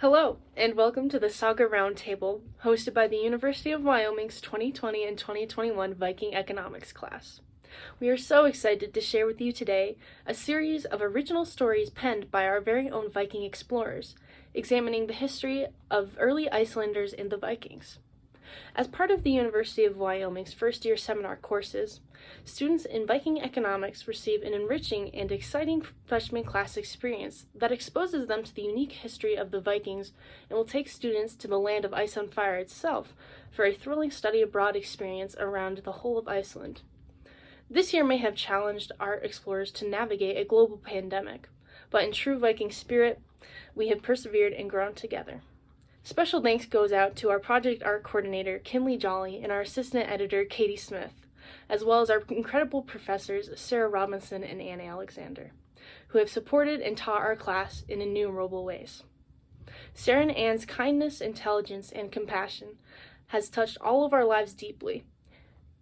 Hello, and welcome to the Saga Roundtable, hosted by the University of Wyoming's 2020 and 2021 Viking economics class. We are so excited to share with you today a series of original stories penned by our very own Viking explorers, examining the history of early Icelanders and the Vikings. As part of the University of Wyoming's first-year seminar courses, students in Viking economics receive an enriching and exciting freshman class experience that exposes them to the unique history of the Vikings and will take students to the land of ice on fire itself for a thrilling study abroad experience around the whole of Iceland. This year may have challenged our explorers to navigate a global pandemic, but in true Viking spirit, we have persevered and grown together. Special thanks goes out to our project art coordinator, Kynlee Jolley, and our assistant editor, Katy Smith, as well as our incredible professors, Sara Robinson and Anna Alexander, who have supported and taught our class in innumerable ways. Sara and Anne's kindness, intelligence, and compassion has touched all of our lives deeply,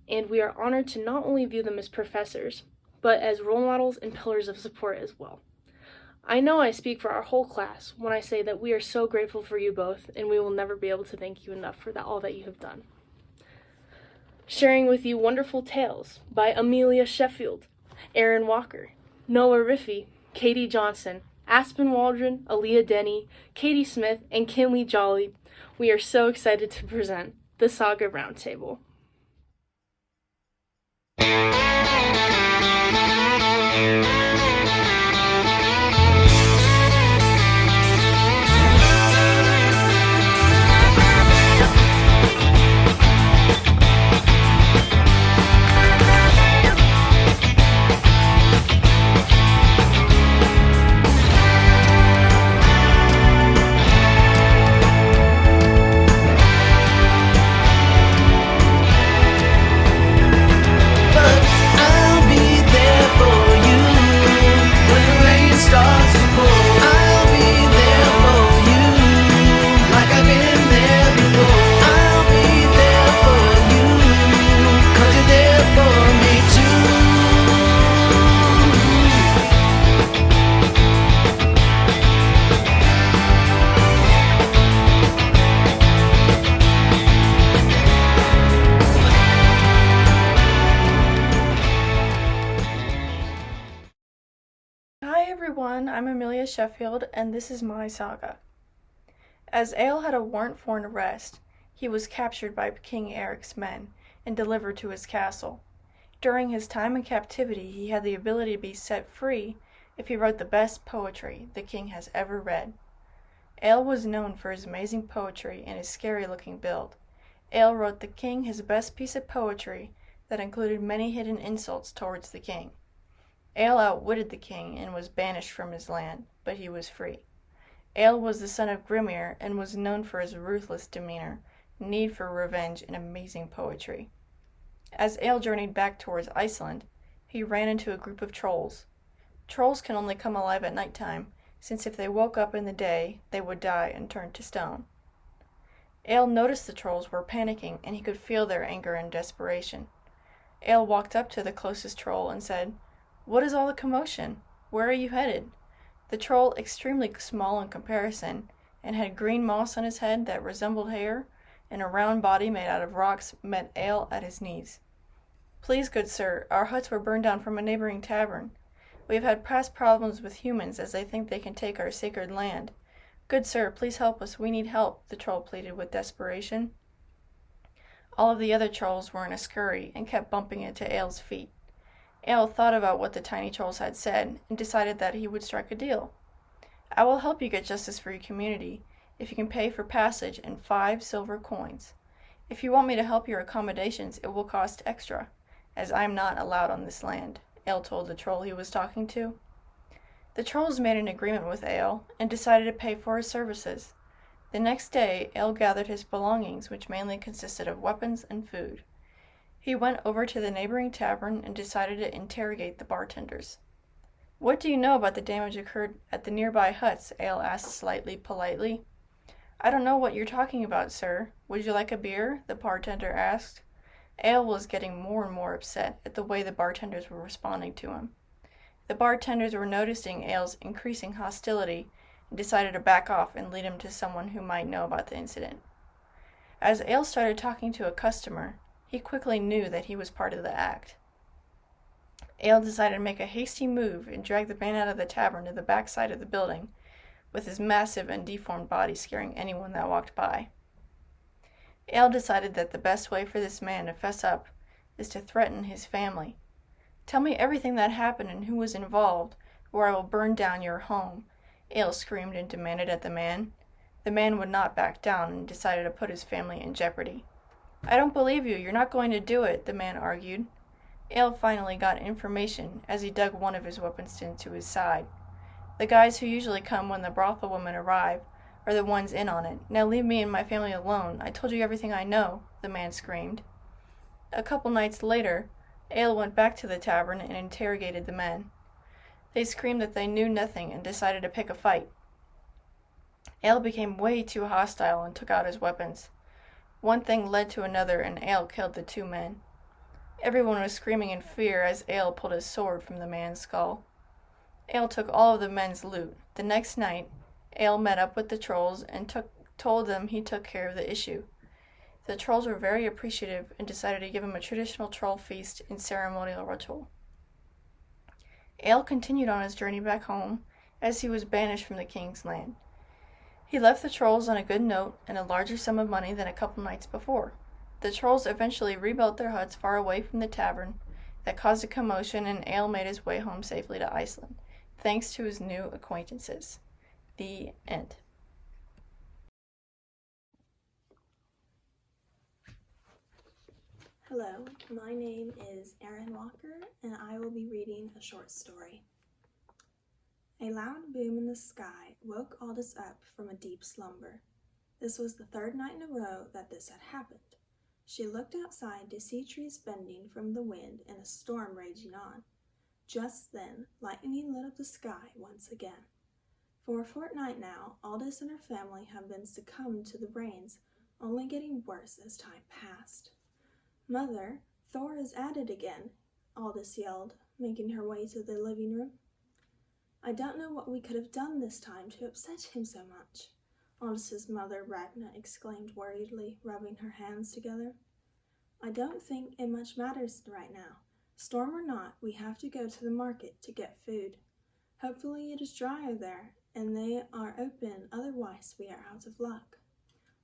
and we are honored to not only view them as professors, but as role models and pillars of support as well. I know I speak for our whole class when I say that we are so grateful for you both, and we will never be able to thank you enough for all that you have done. Sharing with you wonderful tales by Amelia Sheffield, Erin Walker, Noah Riffee, Katy Johnson, Aspen Waldron, Alea Denney, Katy Smith, and Kynlee Jolley. We are so excited to present the Saga Roundtable. I'm Amelia Sheffield, and this is my saga. As Egil had a warrant for an arrest, he was captured by King Eric's men and delivered to his castle. During his time in captivity, he had the ability to be set free if he wrote the best poetry the king has ever read. Egil was known for his amazing poetry and his scary-looking build. Egil wrote the king his best piece of poetry that included many hidden insults towards the king. Egil outwitted the king and was banished from his land, but he was free. Egil was the son of Grimnir and was known for his ruthless demeanor, need for revenge, and amazing poetry. As Egil journeyed back towards Iceland, he ran into a group of trolls. Trolls can only come alive at nighttime, since if they woke up in the day, they would die and turn to stone. Egil noticed the trolls were panicking, and he could feel their anger and desperation. Egil walked up to the closest troll and said, "What is all the commotion? Where are you headed?" The troll, extremely small in comparison, and had green moss on his head that resembled hair, and a round body made out of rocks, met Egil at his knees. "Please, good sir, our huts were burned down from a neighboring tavern. We have had past problems with humans as they think they can take our sacred land. Good sir, please help us, we need help," the troll pleaded with desperation. All of the other trolls were in a scurry and kept bumping into Egil's feet. Egil thought about what the tiny trolls had said and decided that he would strike a deal. "I will help you get justice for your community if you can pay for passage and 5 silver coins. If you want me to help your accommodations, it will cost extra, as I am not allowed on this land," Egil told the troll he was talking to. The trolls made an agreement with Egil and decided to pay for his services. The next day, Egil gathered his belongings, which mainly consisted of weapons and food. He went over to the neighboring tavern and decided to interrogate the bartenders. "What do you know about the damage occurred at the nearby huts?" Egil asked slightly politely. "I don't know what you're talking about, sir. Would you like a beer?" the bartender asked. Egil was getting more and more upset at the way the bartenders were responding to him. The bartenders were noticing Egil's increasing hostility and decided to back off and lead him to someone who might know about the incident. As Ale started talking to a customer, he quickly knew that he was part of the act. Ale decided to make a hasty move and drag the man out of the tavern to the back side of the building, with his massive and deformed body scaring anyone that walked by. Ale decided that the best way for this man to fess up is to threaten his family. "Tell me everything that happened and who was involved, or I will burn down your home," Ale screamed and demanded at the man. The man would not back down and decided to put his family in jeopardy. "I don't believe you. You're not going to do it," the man argued. Ale finally got information as he dug one of his weapons into his side. "The guys who usually come when the brothel women arrive are the ones in on it. Now leave me and my family alone. I told you everything I know," the man screamed. A couple nights later, Ale went back to the tavern and interrogated the men. They screamed that they knew nothing and decided to pick a fight. Ale became way too hostile and took out his weapons. One thing led to another and Ale killed the two men. Everyone was screaming in fear as Ale pulled his sword from the man's skull. Ale took all of the men's loot. The next night, Ale met up with the trolls and told them he took care of the issue. The trolls were very appreciative and decided to give him a traditional troll feast and ceremonial ritual. Ale continued on his journey back home as he was banished from the king's land. He left the trolls on a good note and a larger sum of money than a couple nights before. The trolls eventually rebuilt their huts far away from the tavern. That caused a commotion, and Ale made his way home safely to Iceland, thanks to his new acquaintances. The end. Hello, my name is Erin Walker, and I will be reading a short story. A loud boom in the sky woke Aldous up from a deep slumber. This was the third night in a row that this had happened. She looked outside to see trees bending from the wind and a storm raging on. Just then, lightning lit up the sky once again. For a fortnight now, Aldous and her family have been succumbed to the rains, only getting worse as time passed. "Mother, Thor is at it again," Aldous yelled, making her way to the living room. "I don't know what we could have done this time to upset him so much," Aldous' mother Ragna exclaimed worriedly, rubbing her hands together. "I don't think it much matters right now. Storm or not, we have to go to the market to get food. Hopefully it is drier there, and they are open, otherwise we are out of luck,"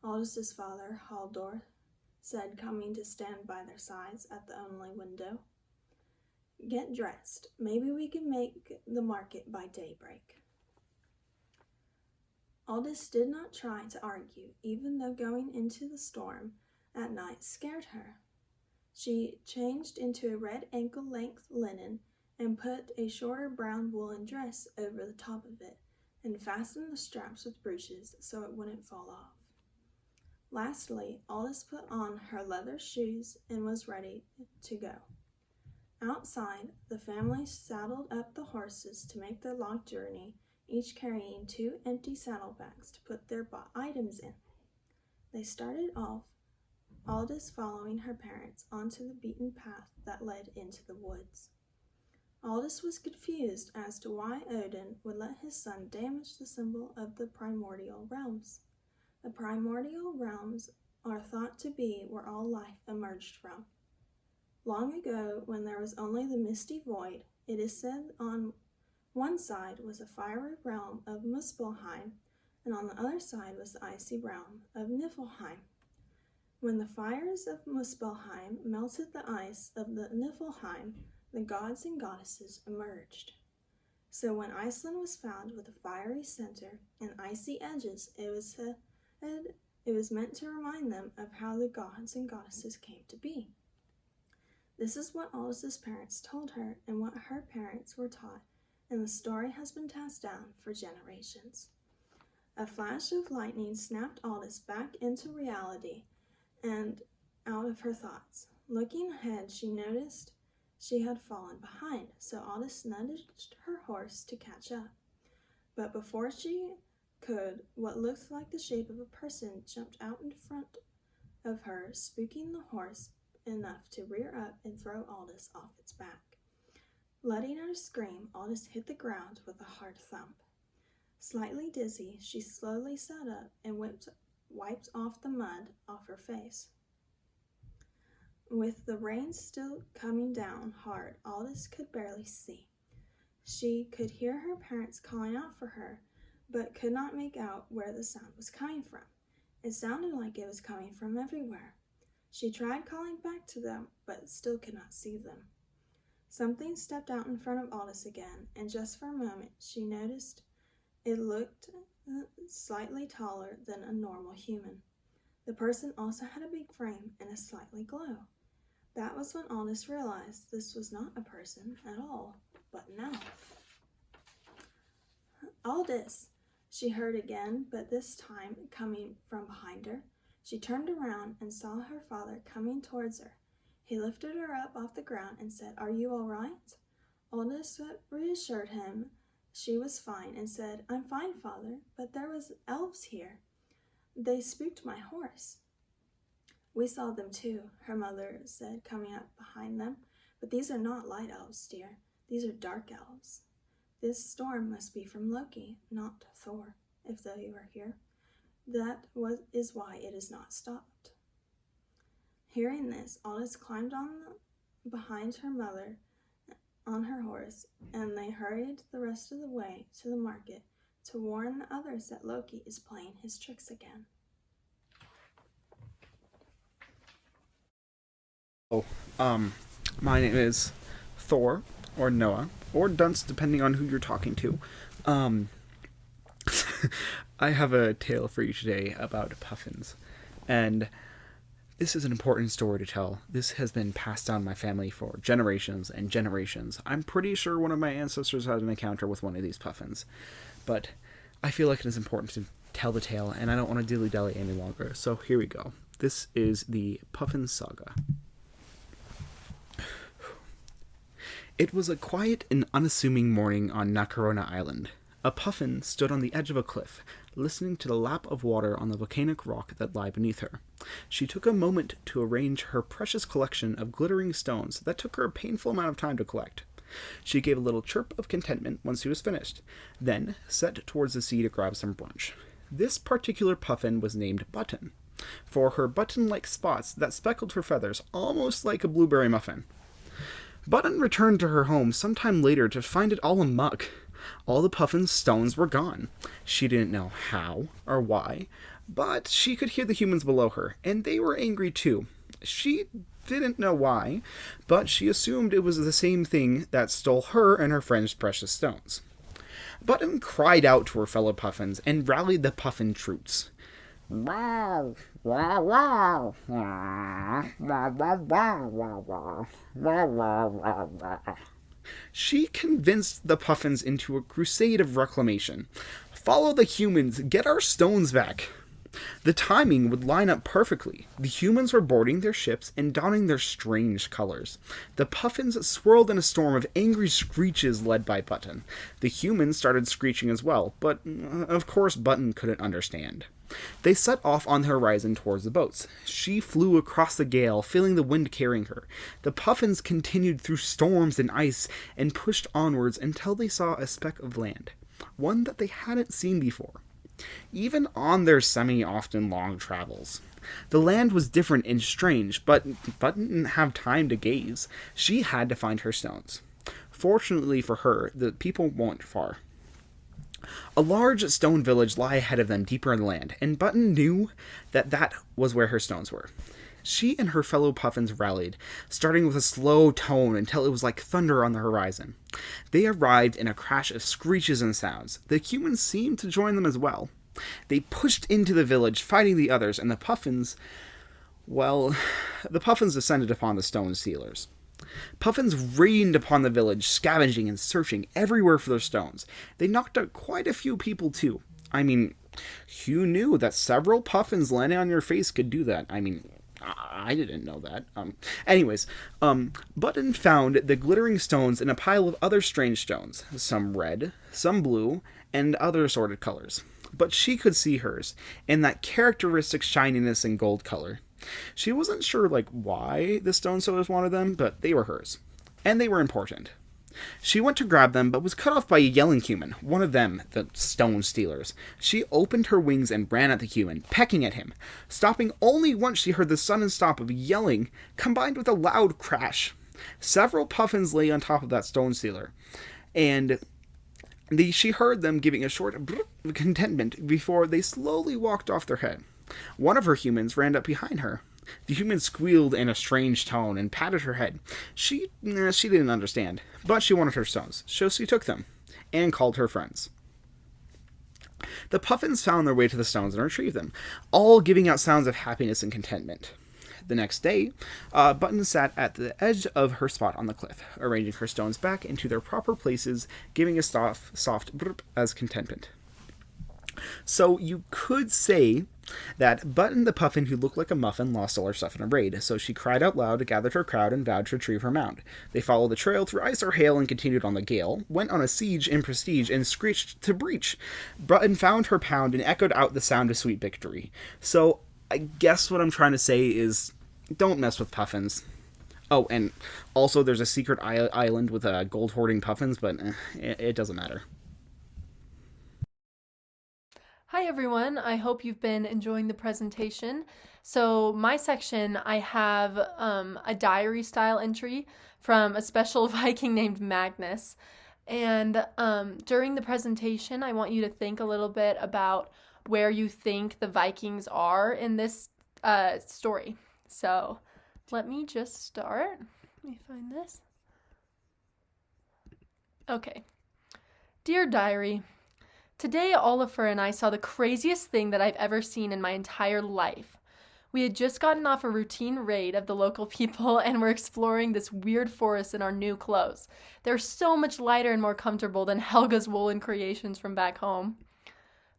Aldous' father, Haldor, said, coming to stand by their sides at the only window. "Get dressed. Maybe we can make the market by daybreak." Aldous did not try to argue, even though going into the storm at night scared her. She changed into a red ankle-length linen and put a shorter brown woolen dress over the top of it and fastened the straps with brooches so it wouldn't fall off. Lastly, Aldous put on her leather shoes and was ready to go. Outside, the family saddled up the horses to make their long journey, each carrying 2 empty saddlebags to put their items in. They started off, Aldous following her parents onto the beaten path that led into the woods. Aldous was confused as to why Odin would let his son damage the symbol of the primordial realms. The primordial realms are thought to be where all life emerged from. Long ago, when there was only the misty void, it is said on one side was a fiery realm of Muspelheim, and on the other side was the icy realm of Niflheim. When the fires of Muspelheim melted the ice of the Niflheim, the gods and goddesses emerged. So when Iceland was found with a fiery center and icy edges, it was meant to remind them of how the gods and goddesses came to be. This is what Aldous' parents told her and what her parents were taught, and the story has been passed down for generations. A flash of lightning snapped Aldous back into reality and out of her thoughts. Looking ahead, she noticed she had fallen behind, so Aldous nudged her horse to catch up. But before she could, what looked like the shape of a person jumped out in front of her, spooking the horse enough to rear up and throw Aldous off its back. Letting out a scream, Aldous hit the ground with a hard thump. Slightly dizzy, she slowly sat up and wiped off the mud off her face. With the rain still coming down hard, Aldous could barely see. She could hear her parents calling out for her, but could not make out where the sound was coming from. It sounded like it was coming from everywhere. She tried calling back to them, but still could not see them. Something stepped out in front of Aldous again, and just for a moment she noticed it looked slightly taller than a normal human. The person also had a big frame and a slightly glow. That was when Aldous realized this was not a person at all, but an elf. "Aldous!" she heard again, but this time coming from behind her. She turned around and saw her father coming towards her. He lifted her up off the ground and said, "Are you all right?" Aldous reassured him she was fine and said, "I'm fine, Father, but there was elves here. They spooked my horse." "We saw them too," her mother said, coming up behind them. "But these are not light elves, dear. These are dark elves. This storm must be from Loki, not Thor, if they were here. Is why it is not stopped." Hearing this, Aldous climbed behind her mother on her horse, and they hurried the rest of the way to the market to warn the others that Loki is playing his tricks again. My name is Thor, or Noah, or Dunce, depending on who you're talking to. I have a tale for you today about puffins, and this is an important story to tell. This has been passed down in my family for generations and generations. I'm pretty sure one of my ancestors had an encounter with one of these puffins, but I feel like it is important to tell the tale, and I don't want to dilly-dally any longer, so here we go. This is the Puffin Saga. It was a quiet and unassuming morning on Nakarona Island. A puffin stood on the edge of a cliff, listening to the lap of water on the volcanic rock that lay beneath her. She took a moment to arrange her precious collection of glittering stones that took her a painful amount of time to collect. She gave a little chirp of contentment once she was finished, then set towards the sea to grab some brunch. This particular puffin was named Button, for her button-like spots that speckled her feathers almost like a blueberry muffin. Button returned to her home sometime later to find it all amuck. All the puffin's stones were gone. She didn't know how or why, but she could hear the humans below her, and they were angry too. She didn't know why, but she assumed it was the same thing that stole her and her friend's precious stones. Button cried out to her fellow puffins and rallied the puffin troops. Wow, wow, wow, wow, wow, wow, wow, wow, wow. She convinced the puffins into a crusade of reclamation. Follow the humans, get our stones back. The timing would line up perfectly. The humans were boarding their ships and donning their strange colors. The puffins swirled in a storm of angry screeches led by Button. The humans started screeching as well, but of course Button couldn't understand. They set off on the horizon towards the boats. She flew across the gale, feeling the wind carrying her. The puffins continued through storms and ice and pushed onwards until they saw a speck of land, one that they hadn't seen before, even on their semi-often long travels. The land was different and strange, but Button didn't have time to gaze. She had to find her stones. Fortunately for her, the people weren't far. A large stone village lay ahead of them deeper in the land, and Button knew that was where her stones were. She and her fellow puffins rallied, starting with a slow tone until it was like thunder on the horizon. They arrived in a crash of screeches and sounds. The humans seemed to join them as well. They pushed into the village, fighting the others, and the puffins descended upon the stone stealers. Puffins rained upon the village, scavenging and searching everywhere for their stones. They knocked out quite a few people, too. I mean, who knew that several puffins landing on your face could do that? I mean, I didn't know that. Button found the glittering stones in a pile of other strange stones, some red, some blue, and other assorted colors. But she could see hers, in that characteristic shininess and gold color. She wasn't sure, why the stone sellers wanted them, but they were hers. And they were important. She went to grab them, but was cut off by a yelling human, one of them, the stone stealers. She opened her wings and ran at the human, pecking at him, stopping only once she heard the sudden stop of yelling, combined with a loud crash. Several puffins lay on top of that stone stealer, and she heard them giving a short brrr of contentment before they slowly walked off their head. One of her humans ran up behind her. The human squealed in a strange tone and patted her head. She didn't understand, but she wanted her stones, so she took them, and called her friends. The puffins found their way to the stones and retrieved them, all giving out sounds of happiness and contentment. The next day, Button sat at the edge of her spot on the cliff, arranging her stones back into their proper places, giving a soft burp as contentment. So you could say that Button the puffin who looked like a muffin lost all her stuff in a raid, so she cried out loud, gathered her crowd, and vowed to retrieve her mount. They followed the trail through ice or hail and continued on the gale, went on a siege in prestige, and screeched to breach. Button found her pound and echoed out the sound of sweet victory. So I guess what I'm trying to say is, don't mess with puffins. Oh, and also there's a secret island with gold hoarding puffins, but it doesn't matter. Hi everyone, I hope you've been enjoying the presentation. So my section, I have a diary style entry from a special Viking named Magnus. And during the presentation, I want you to think a little bit about where you think the Vikings are in this story. So let me just start. Let me find this. Okay. Dear Diary, today Oliver and I saw the craziest thing that I've ever seen in my entire life. We had just gotten off a routine raid of the local people and were exploring this weird forest in our new clothes. They're so much lighter and more comfortable than Helga's woolen creations from back home.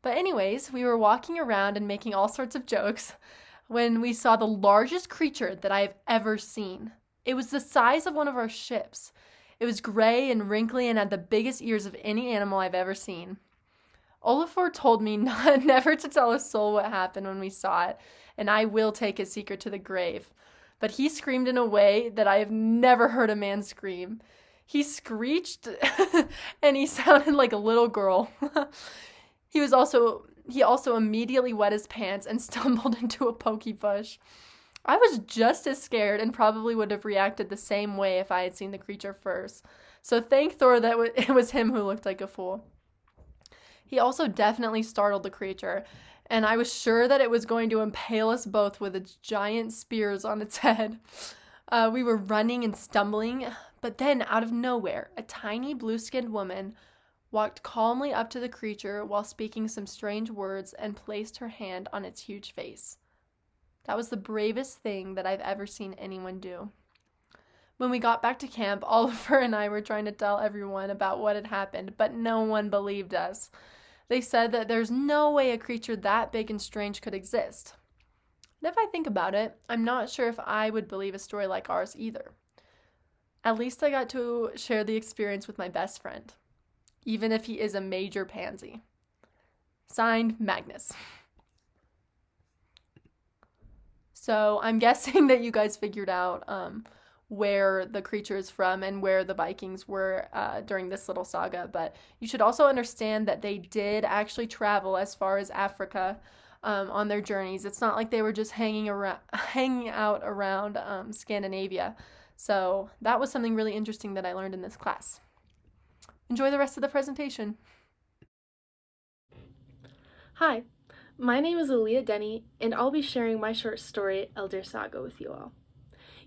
But anyways, we were walking around and making all sorts of jokes when we saw the largest creature that I have ever seen. It was the size of one of our ships. It was gray and wrinkly and had the biggest ears of any animal I've ever seen. Olafur told me never to tell a soul what happened when we saw it, and I will take his secret to the grave. But he screamed in a way that I have never heard a man scream. He screeched, and he sounded like a little girl. He also immediately wet his pants and stumbled into a pokey bush. I was just as scared and probably would have reacted the same way if I had seen the creature first. So thank Thor that it was him who looked like a fool. He also definitely startled the creature, and I was sure that it was going to impale us both with its giant spears on its head. We were running and stumbling, but then out of nowhere, a tiny blue-skinned woman walked calmly up to the creature while speaking some strange words and placed her hand on its huge face. That was the bravest thing that I've ever seen anyone do. When we got back to camp, Oliver and I were trying to tell everyone about what had happened, but no one believed us. They said that there's no way a creature that big and strange could exist. And if I think about it, I'm not sure if I would believe a story like ours either. At least I got to share the experience with my best friend, even if he is a major pansy. Signed, Magnus. So I'm guessing that you guys figured out where the creature is from and where the Vikings were during this little saga, but you should also understand that they did actually travel as far as Africa on their journeys. It's not like they were just hanging out around Scandinavia. So that was something really interesting that I learned in this class. Enjoy the rest of the presentation. Hi, my name is Alea Denney, and I'll be sharing my short story, Elder Saga, with you all.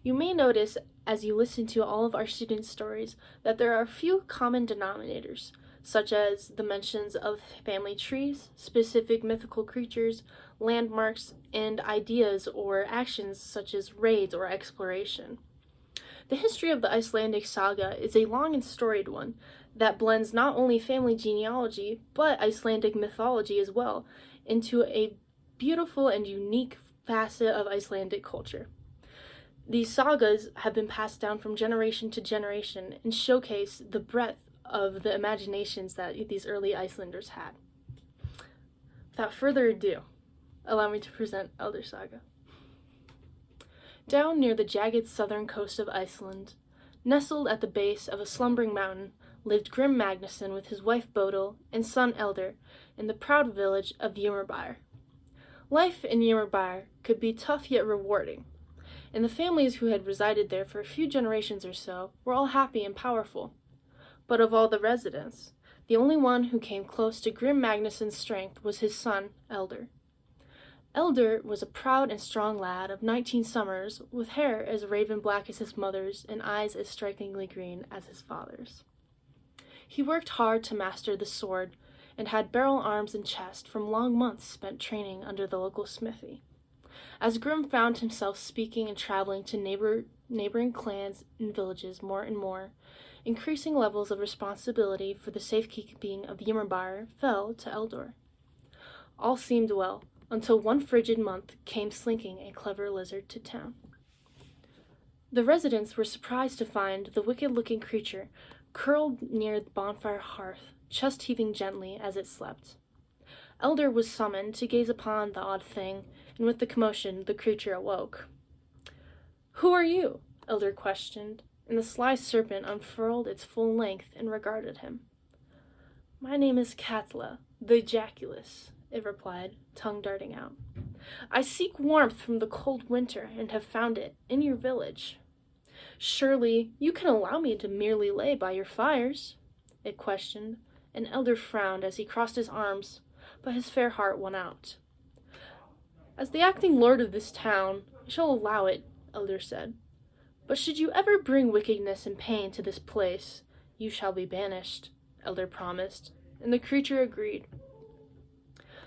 You may notice, as you listen to all of our students' stories, that there are a few common denominators, such as the mentions of family trees, specific mythical creatures, landmarks, and ideas or actions such as raids or exploration. The history of the Icelandic Saga is a long and storied one that blends not only family genealogy, but Icelandic mythology as well, into a beautiful and unique facet of Icelandic culture. These sagas have been passed down from generation to generation and showcase the breadth of the imaginations that these early Icelanders had. Without further ado, allow me to present Elder Saga. Down near the jagged southern coast of Iceland, Nestled at the base of a slumbering mountain lived Grim Magnusson with his wife Bodil and son Elder in the proud village of Ymrbyr. Life in Ymrbyr could be tough yet rewarding, and the families who had resided there for a few generations or so were all happy and powerful. But of all the residents, the only one who came close to Grim Magnusson's strength was his son, Elder. Elder was a proud and strong lad of 19 summers, with hair as raven black as his mother's and eyes as strikingly green as his father's. He worked hard to master the sword, and had barrel arms and chest from long months spent training under the local smithy. As Grim found himself speaking and traveling to neighboring clans and villages more and more, increasing levels of responsibility for the safekeeping of Ymrbyr fell to Eldor. All seemed well, until one frigid month came slinking a clever lizard to town. The residents were surprised to find the wicked-looking creature curled near the bonfire hearth, chest heaving gently as it slept. Elder was summoned to gaze upon the odd thing, and with the commotion the creature awoke. "Who are you?" Elder questioned, and the sly serpent unfurled its full length and regarded him. "My name is Katla, the Ejaculus," it replied, tongue darting out. "I seek warmth from the cold winter, and have found it in your village." "Surely you can allow me to merely lay by your fires?" it questioned, and Elder frowned as he crossed his arms, but his fair heart won out. "As the acting lord of this town, I shall allow it," Elder said. "But should you ever bring wickedness and pain to this place, you shall be banished," Elder promised, and the creature agreed.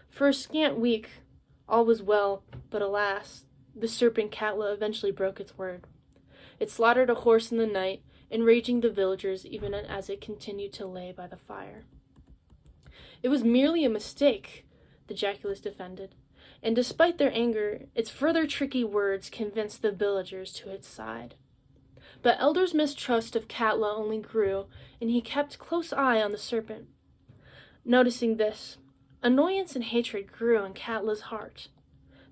For a scant week, all was well, but alas, the serpent Katla eventually broke its word. It slaughtered a horse in the night, enraging the villagers even as it continued to lay by the fire. "It was merely a mistake," the Ejaculus defended, and despite their anger, its further tricky words convinced the villagers to its side. But Elder's mistrust of Katla only grew, and he kept close eye on the serpent. Noticing this, annoyance and hatred grew in Katla's heart.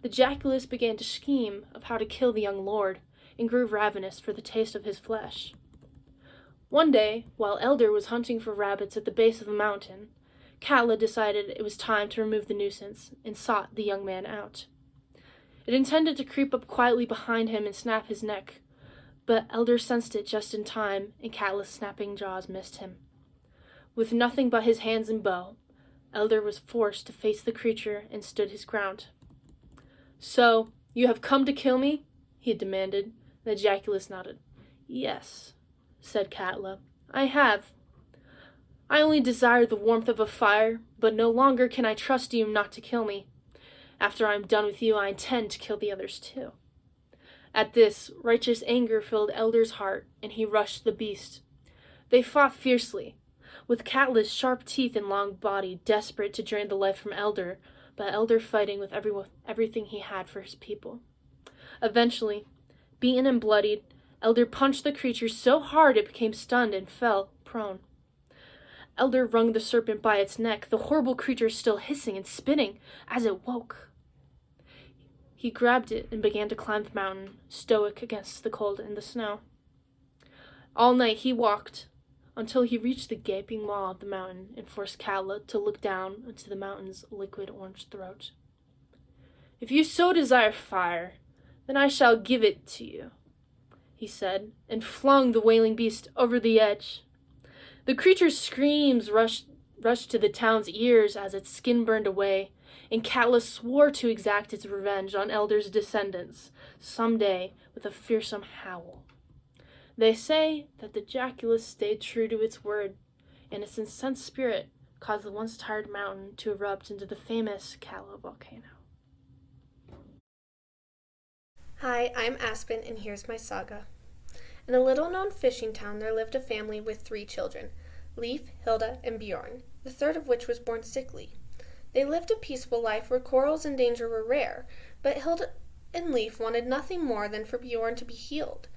The Ejaculus began to scheme of how to kill the young lord, and grew ravenous for the taste of his flesh. One day, while Elder was hunting for rabbits at the base of the mountain, Katla decided it was time to remove the nuisance, and sought the young man out. It intended to creep up quietly behind him and snap his neck, but Elder sensed it just in time, and Katla's snapping jaws missed him. With nothing but his hands and bow, Elder was forced to face the creature and stood his ground. "So, you have come to kill me?" he demanded. The Ejaculus nodded. "Yes," said Katla, "I have. I only desire the warmth of a fire, but no longer can I trust you not to kill me. After I am done with you, I intend to kill the others too." At this, righteous anger filled Elder's heart, and he rushed the beast. They fought fiercely, with Katla's sharp teeth and long body desperate to drain the life from Elder, but Elder fighting with everything he had for his people. Eventually, beaten and bloodied, Elder punched the creature so hard it became stunned and fell prone. Elder wrung the serpent by its neck, the horrible creature still hissing and spitting as it woke. He grabbed it and began to climb the mountain, stoic against the cold and the snow. All night he walked, until he reached the gaping maw of the mountain and forced Katla to look down into the mountain's liquid orange throat. "If you so desire fire, then I shall give it to you," he said, and flung the wailing beast over the edge. The creature's screams rushed to the town's ears as its skin burned away, and Katla swore to exact its revenge on Elder's descendants someday with a fearsome howl. They say that the Ejaculus stayed true to its word, and its incensed spirit caused the once tired mountain to erupt into the famous Katla volcano. Hi, I'm Aspen, and here's my saga. In a little-known fishing town there lived a family with 3 children, Leif, Hilda, and Bjorn, the third of which was born sickly. They lived a peaceful life where quarrels and danger were rare, but Hilda and Leif wanted nothing more than for Bjorn to be healed.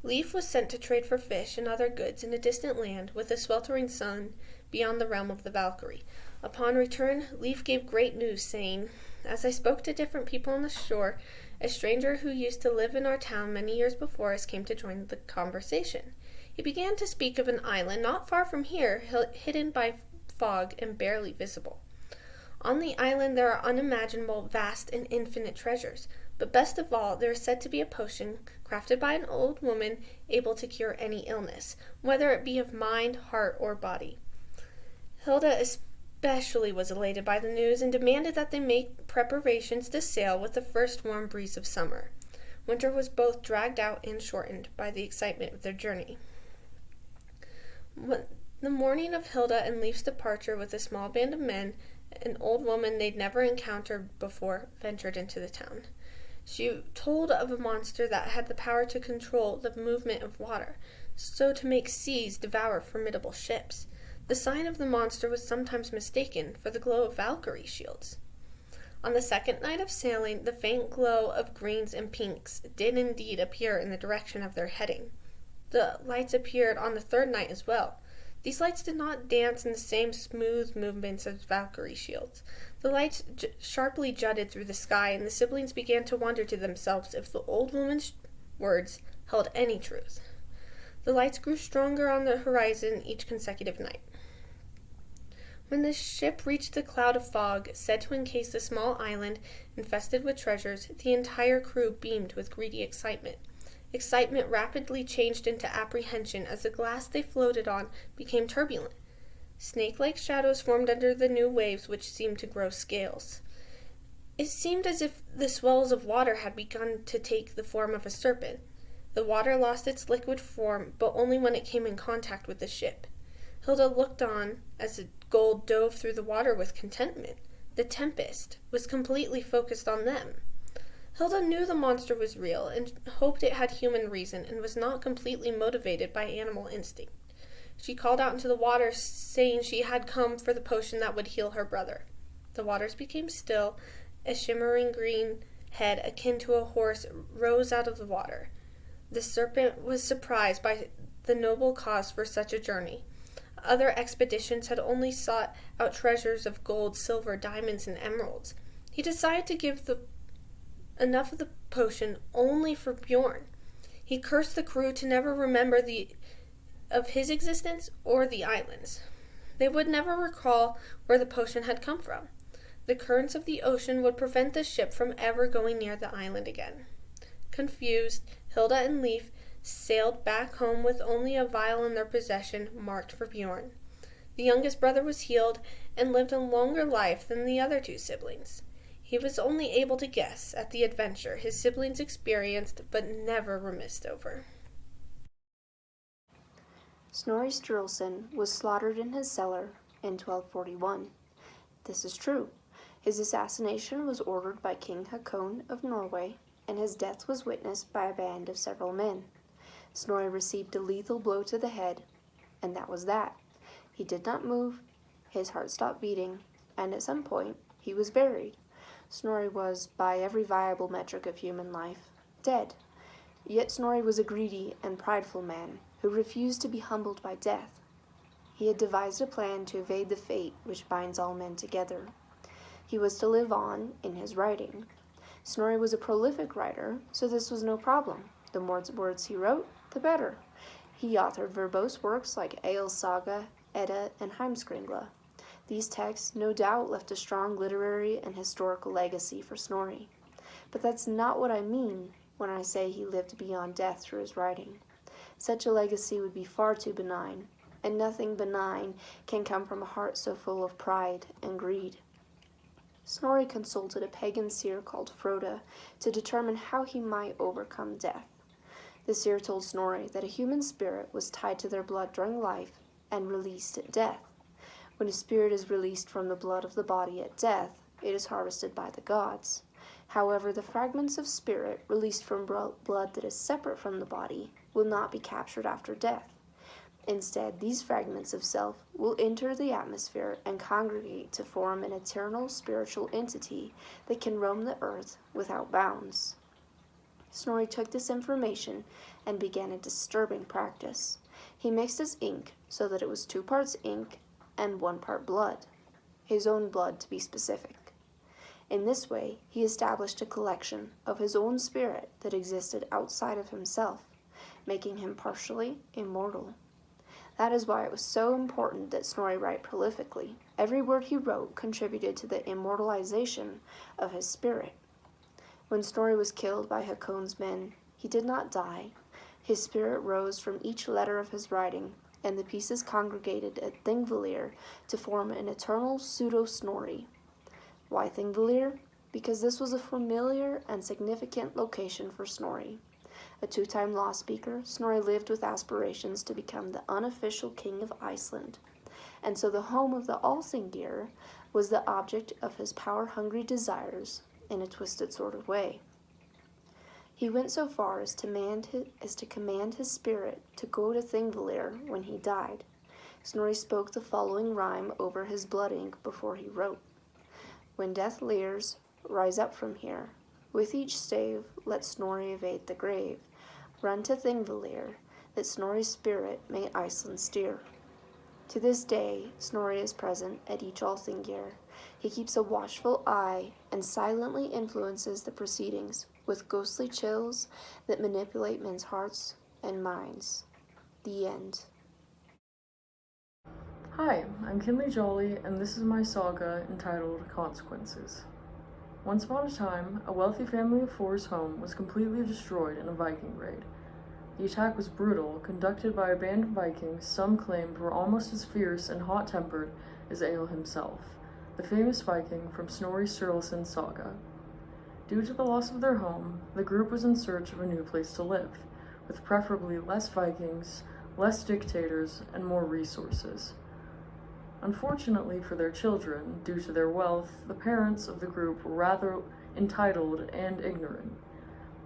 Leif was sent to trade for fish and other goods in a distant land with a sweltering sun beyond the realm of the Valkyrie. Upon return, Leif gave great news, saying, "As I spoke to different people on the shore, a stranger who used to live in our town many years before us came to join the conversation. He began to speak of an island not far from here, hidden by fog and barely visible. On the island there are unimaginable, vast, and infinite treasures, but best of all, there is said to be a potion crafted by an old woman able to cure any illness, whether it be of mind, heart, or body. Hilda especially was elated by the news and demanded that they make preparations to sail with the first warm breeze of summer. Winter was both dragged out and shortened by the excitement of their journey. When the morning of Hilda and Leif's departure with a small band of men, an old woman they'd never encountered before ventured into the town. She told of a monster that had the power to control the movement of water, so to make seas devour formidable ships. The sign of the monster was sometimes mistaken for the glow of Valkyrie shields. On the second night of sailing, the faint glow of greens and pinks did indeed appear in the direction of their heading. The lights appeared on the third night as well. These lights did not dance in the same smooth movements as Valkyrie shields. The lights sharply jutted through the sky, and the siblings began to wonder to themselves if the old woman's words held any truth. The lights grew stronger on the horizon each consecutive night. When the ship reached the cloud of fog, said to encase the small island infested with treasures, the entire crew beamed with greedy excitement. Excitement rapidly changed into apprehension as the glass they floated on became turbulent. Snake-like shadows formed under the new waves which seemed to grow scales. It seemed as if the swells of water had begun to take the form of a serpent. The water lost its liquid form, but only when it came in contact with the ship. Hilda looked on as the gold dove through the water with contentment. The tempest was completely focused on them. Hilda knew the monster was real and hoped it had human reason and was not completely motivated by animal instinct. She called out into the water, saying she had come for the potion that would heal her brother. The waters became still. A shimmering green head akin to a horse rose out of the water. The serpent was surprised by the noble cause for such a journey. Other expeditions had only sought out treasures of gold, silver, diamonds, and emeralds. He decided to give enough of the potion only for Bjorn. He cursed the crew to never remember of his existence or the islands. They would never recall where the potion had come from. The currents of the ocean would prevent the ship from ever going near the island again. Confused, Hilda and Leif sailed back home with only a vial in their possession marked for Bjorn. The youngest brother was healed and lived a longer life than the other two siblings. He was only able to guess at the adventure his siblings experienced but never reminisced over. Snorri Sturluson was slaughtered in his cellar in 1241. This is true. His assassination was ordered by King Haakon of Norway, and his death was witnessed by a band of several men. Snorri received a lethal blow to the head, and that was that. He did not move, his heart stopped beating, and at some point he was buried. Snorri was, by every viable metric of human life, dead. Yet Snorri was a greedy and prideful man who refused to be humbled by death. He had devised a plan to evade the fate which binds all men together. He was to live on in his writing. Snorri was a prolific writer, so this was no problem. The more words he wrote, the better. He authored verbose works like Egil's Saga, Edda, and Heimskringla. These texts no doubt left a strong literary and historical legacy for Snorri. But that's not what I mean when I say he lived beyond death through his writing. Such a legacy would be far too benign, and nothing benign can come from a heart so full of pride and greed. Snorri consulted a pagan seer called Frode to determine how he might overcome death. The seer told Snorri that a human spirit was tied to their blood during life and released at death. When a spirit is released from the blood of the body at death, it is harvested by the gods. However, the fragments of spirit released from blood that is separate from the body will not be captured after death. Instead, these fragments of self will enter the atmosphere and congregate to form an eternal spiritual entity that can roam the earth without bounds. Snorri took this information and began a disturbing practice. He mixed his ink so that it was 2 parts ink and 1 part blood, his own blood to be specific. In this way, he established a collection of his own spirit that existed outside of himself. making him partially immortal. That is why it was so important that Snorri write prolifically. Every word he wrote contributed to the immortalization of his spirit. When Snorri was killed by Hakon's men, he did not die. His spirit rose from each letter of his writing, and the pieces congregated at Thingvellir to form an eternal pseudo-Snorri. Why Thingvellir? Because this was a familiar and significant location for Snorri. A two-time law speaker, Snorri lived with aspirations to become the unofficial king of Iceland, and so the home of the Alþingir was the object of his power-hungry desires in a twisted sort of way. He went so far as to command his spirit to go to Thingvellir when he died. Snorri spoke the following rhyme over his blood ink before he wrote. When death leers, rise up from here. With each stave, let Snorri evade the grave. Run to Thingvellir, that Snorri's spirit may Iceland steer. To this day, Snorri is present at each Alþingir. He keeps a watchful eye and silently influences the proceedings with ghostly chills that manipulate men's hearts and minds. The end. Hi, I'm Kynlee Jolley, and this is my saga entitled Consequences. Once upon a time, a wealthy family of four's home was completely destroyed in a Viking raid. The attack was brutal, conducted by a band of Vikings some claimed were almost as fierce and hot-tempered as Egil himself, the famous Viking from Snorri Sturluson's saga. Due to the loss of their home, the group was in search of a new place to live, with preferably less Vikings, less dictators, and more resources. Unfortunately for their children, due to their wealth, the parents of the group were rather entitled and ignorant.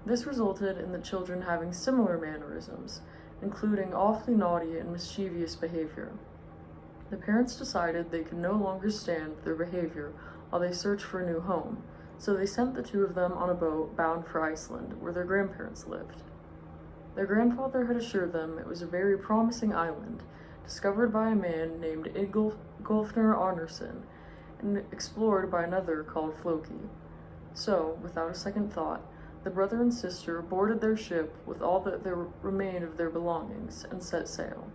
This resulted in the children having similar mannerisms, including awfully naughty and mischievous behavior. The parents decided they could no longer stand their behavior while they searched for a new home, so they sent the two of them on a boat bound for Iceland, where their grandparents lived. Their grandfather had assured them it was a very promising island, discovered by a man named Idgolfr Arnarsson and explored by another called Floki. So, without a second thought, the brother and sister boarded their ship with all that there remained of their belongings and set sail.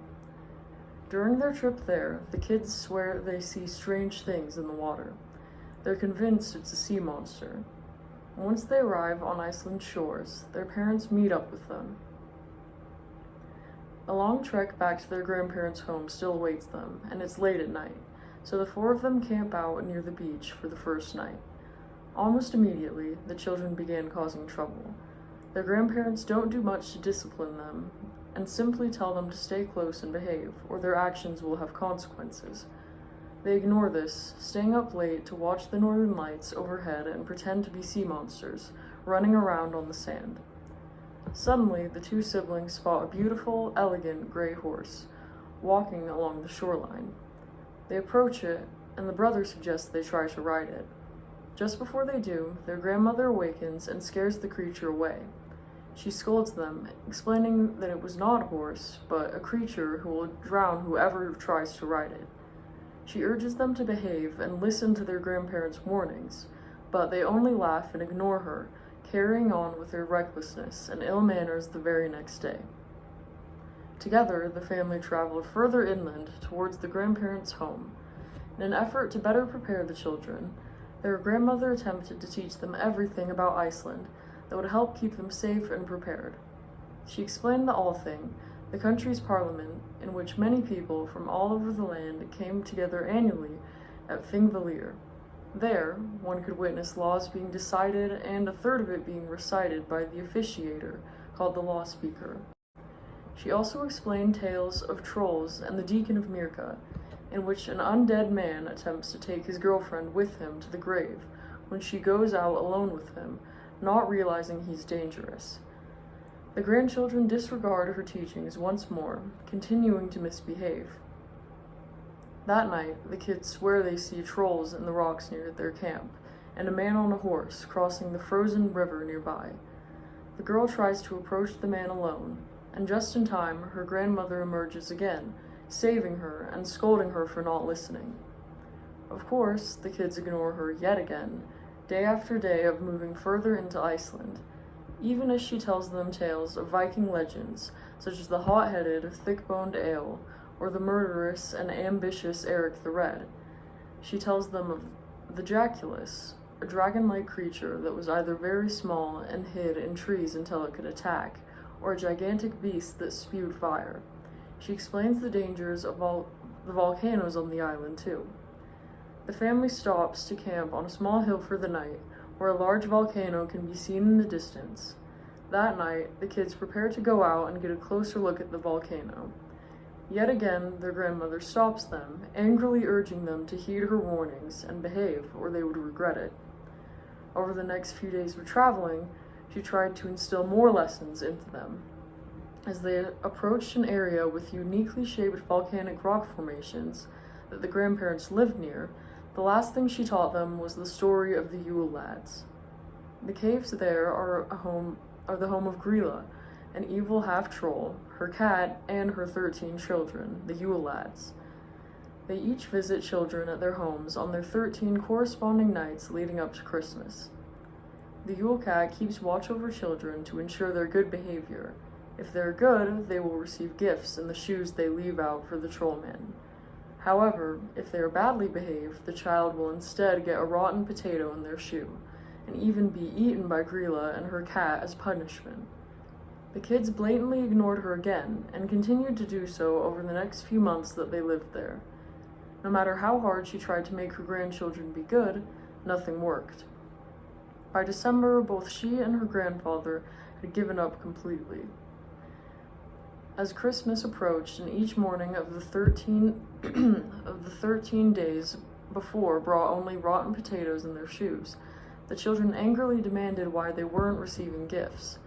During their trip there, the kids swear they see strange things in the water. They're convinced it's a sea monster. Once they arrive on Iceland's shores, their parents meet up with them. A long trek back to their grandparents' home still awaits them, and it's late at night, so the four of them camp out near the beach for the first night. Almost immediately, the children begin causing trouble. Their grandparents don't do much to discipline them, and simply tell them to stay close and behave, or their actions will have consequences. They ignore this, staying up late to watch the northern lights overhead and pretend to be sea monsters, running around on the sand. Suddenly, the two siblings spot a beautiful, elegant gray horse, walking along the shoreline. They approach it, and the brother suggests they try to ride it. Just before they do, their grandmother awakens and scares the creature away. She scolds them, explaining that it was not a horse, but a creature who will drown whoever tries to ride it. She urges them to behave and listen to their grandparents' warnings, but they only laugh and ignore her, carrying on with their recklessness and ill manners the very next day. Together, the family traveled further inland towards the grandparents' home. In an effort to better prepare the children, their grandmother attempted to teach them everything about Iceland that would help keep them safe and prepared. She explained the Althing, the country's parliament, in which many people from all over the land came together annually at Thingvellir. There, one could witness laws being decided and a third of it being recited by the officiator, called the law speaker. She also explained tales of trolls and the Deacon of Mirka, in which an undead man attempts to take his girlfriend with him to the grave when she goes out alone with him, not realizing he's dangerous. The grandchildren disregard her teachings once more, continuing to misbehave. That night, the kids swear they see trolls in the rocks near their camp, and a man on a horse crossing the frozen river nearby. The girl tries to approach the man alone, and just in time, her grandmother emerges again, saving her and scolding her for not listening. Of course, the kids ignore her yet again, day after day of moving further into Iceland. even as she tells them tales of Viking legends, such as the hot-headed, thick-boned Ale, or the murderous and ambitious Eric the Red. She tells them of the Draculus, a dragon-like creature that was either very small and hid in trees until it could attack, or a gigantic beast that spewed fire. She explains the dangers of the volcanoes on the island, too. The family stops to camp on a small hill for the night, where a large volcano can be seen in the distance. That night, the kids prepare to go out and get a closer look at the volcano. Yet again, their grandmother stops them, angrily urging them to heed her warnings and behave, or they would regret it. Over the next few days of traveling, she tried to instill more lessons into them. As they approached an area with uniquely shaped volcanic rock formations that the grandparents lived near, the last thing she taught them was the story of the Yule lads. The caves there are the home of Grilla, an evil half-troll, her cat, and her 13 children, the Yule lads. They each visit children at their homes on their 13 corresponding nights leading up to Christmas. The Yule cat keeps watch over children to ensure their good behavior. If they're good, they will receive gifts and the shoes they leave out for the trollmen. However, if they are badly behaved, the child will instead get a rotten potato in their shoe, and even be eaten by Grilla and her cat as punishment. The kids blatantly ignored her again, and continued to do so over the next few months that they lived there. No matter how hard she tried to make her grandchildren be good, nothing worked. By December, both she and her grandfather had given up completely. As Christmas approached, and each morning of the 13 days before brought only rotten potatoes in their shoes, the children angrily demanded why they weren't receiving gifts.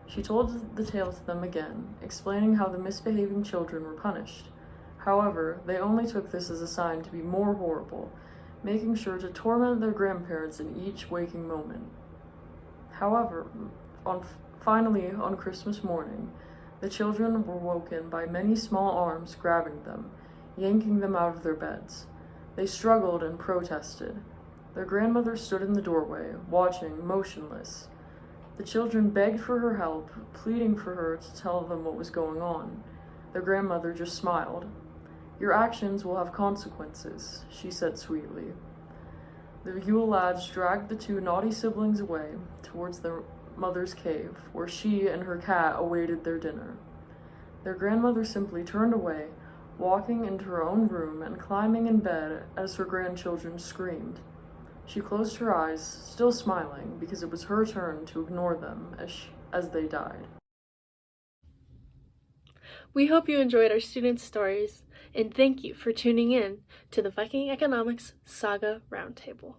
She told the tale to them again, explaining how the misbehaving children were punished. However, they only took this as a sign to be more horrible, making sure to torment their grandparents in each waking moment. However, finally on Christmas morning, the children were woken by many small arms grabbing them, yanking them out of their beds. They struggled and protested. Their grandmother stood in the doorway, watching, motionless. The children begged for her help, pleading for her to tell them what was going on. Their grandmother just smiled. "Your actions will have consequences," she said sweetly. The Yule lads dragged the two naughty siblings away towards their mother's cave, where she and her cat awaited their dinner. Their grandmother simply turned away, walking into her own room and climbing in bed as her grandchildren screamed. She closed her eyes, still smiling, because it was her turn to ignore them as they died. We hope you enjoyed our students' stories, and thank you for tuning in to the Viking Economics Saga Roundtable.